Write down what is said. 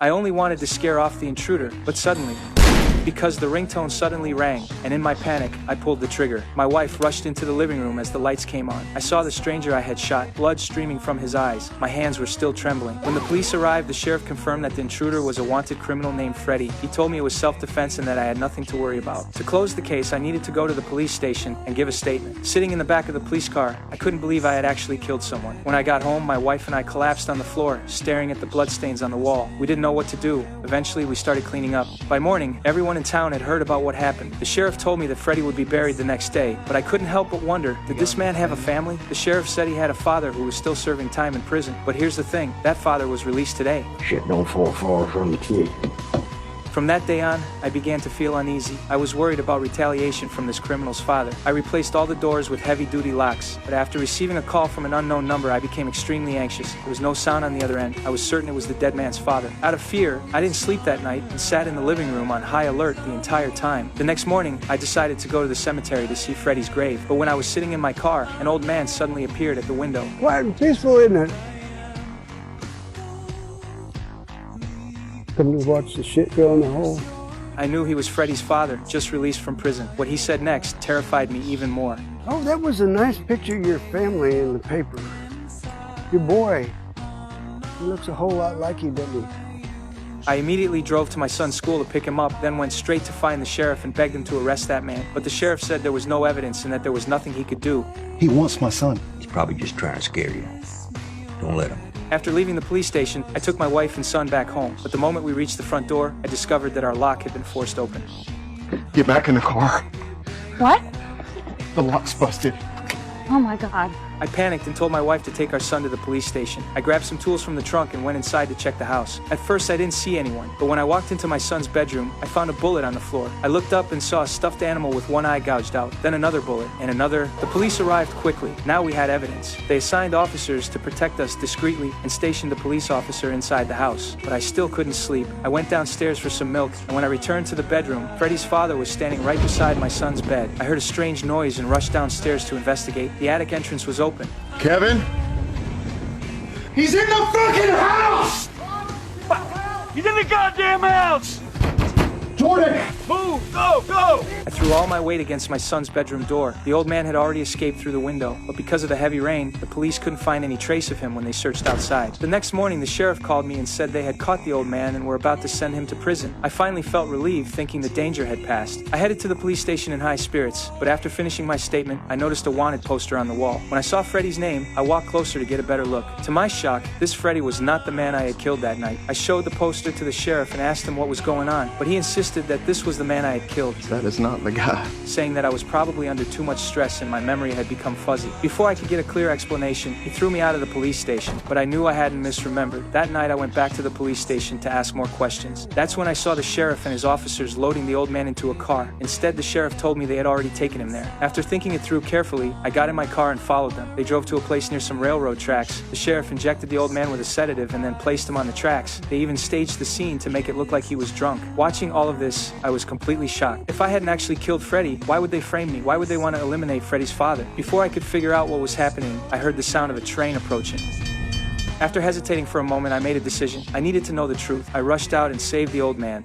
I only wanted to scare off the intruder, but suddenly, because the ringtone suddenly rang, and in my panic, I pulled the trigger. My wife rushed into the living room as the lights came on. I saw the stranger I had shot, blood streaming from his eyes. My hands were still trembling. When the police arrived, the sheriff confirmed that the intruder was a wanted criminal named Freddy. He told me it was self-defense and that I had nothing to worry about. To close the case, I needed to go to the police station and give a statement. Sitting in the back of the police car, I couldn't believe I had actually killed someone. When I got home, my wife and I collapsed on the floor, staring at the bloodstains on the wall. We didn't know what to do. Eventually, we started cleaning up. By morning, everyone in town had heard about what happened. The sheriff told me that Freddy would be buried the next day, but I couldn't help but wonder, did this man have a family? The sheriff said he had a father who was still serving time in prison, but here's the thing, that father was released today. Shit don't fall far from the tree. From that day on, I began to feel uneasy. I was worried about retaliation from this criminal's father. I replaced all the doors with heavy-duty locks, but after receiving a call from an unknown number, I became extremely anxious. There was no sound on the other end. I was certain it was the dead man's father. Out of fear, I didn't sleep that night and sat in the living room on high alert the entire time. The next morning, I decided to go to the cemetery to see Freddy's grave, but when I was sitting in my car, an old man suddenly appeared at the window. Quiet and peaceful, isn't it? Come to watch the shit go in the hole. I knew he was Freddy's father, just released from prison. What he said next terrified me even more. Oh, that was a nice picture of your family in the paper. Your boy. He looks a whole lot like you, doesn't he? I immediately drove to my son's school to pick him up, then went straight to find the sheriff and begged him to arrest that man. But the sheriff said there was no evidence and that there was nothing he could do. He wants my son. He's probably just trying to scare you. Don't let him. After leaving the police station, I took my wife and son back home. But the moment we reached the front door, I discovered that our lock had been forced open. Get back in the car. What? The lock's busted. Oh my God. I panicked and told my wife to take our son to the police station. I grabbed some tools from the trunk and went inside to check the house. At first, I didn't see anyone, but when I walked into my son's bedroom, I found a bullet on the floor. I looked up and saw a stuffed animal with one eye gouged out, then another bullet, and another. The police arrived quickly. Now we had evidence. They assigned officers to protect us discreetly and stationed a police officer inside the house. But I still couldn't sleep. I went downstairs for some milk, and when I returned to the bedroom, Freddy's father was standing right beside my son's bed. I heard a strange noise and rushed downstairs to investigate. The attic entrance was open. Kevin? He's in the fucking house! He's in the goddamn house! Jordan! Move! Go! Go! I threw all my weight against my son's bedroom door. The old man had already escaped through the window, but because of the heavy rain, the police couldn't find any trace of him when they searched outside. The next morning, the sheriff called me and said they had caught the old man and were about to send him to prison. I finally felt relieved, thinking the danger had passed. I headed to the police station in high spirits, but after finishing my statement, I noticed a wanted poster on the wall. When I saw Freddy's name, I walked closer to get a better look. To my shock, this Freddy was not the man I had killed that night. I showed the poster to the sheriff and asked him what was going on, but he insisted that this was the man I had killed. That is not the guy. Saying that I was probably under too much stress and my memory had become fuzzy. Before I could get a clear explanation, he threw me out of the police station, but I knew I hadn't misremembered. That night I went back to the police station to ask more questions. That's when I saw the sheriff and his officers loading the old man into a car. Instead, the sheriff told me they had already taken him there. After thinking it through carefully, I got in my car and followed them. They drove to a place near some railroad tracks. The sheriff injected the old man with a sedative and then placed him on the tracks. They even staged the scene to make it look like he was drunk. Watching all of this, I was completely shocked. If I hadn't actually killed Freddy, why would they frame me? Why would they want to eliminate Freddy's father? Before I could figure out what was happening, I heard the sound of a train approaching. After hesitating for a moment, I made a decision. I needed to know the truth. I rushed out and saved the old man.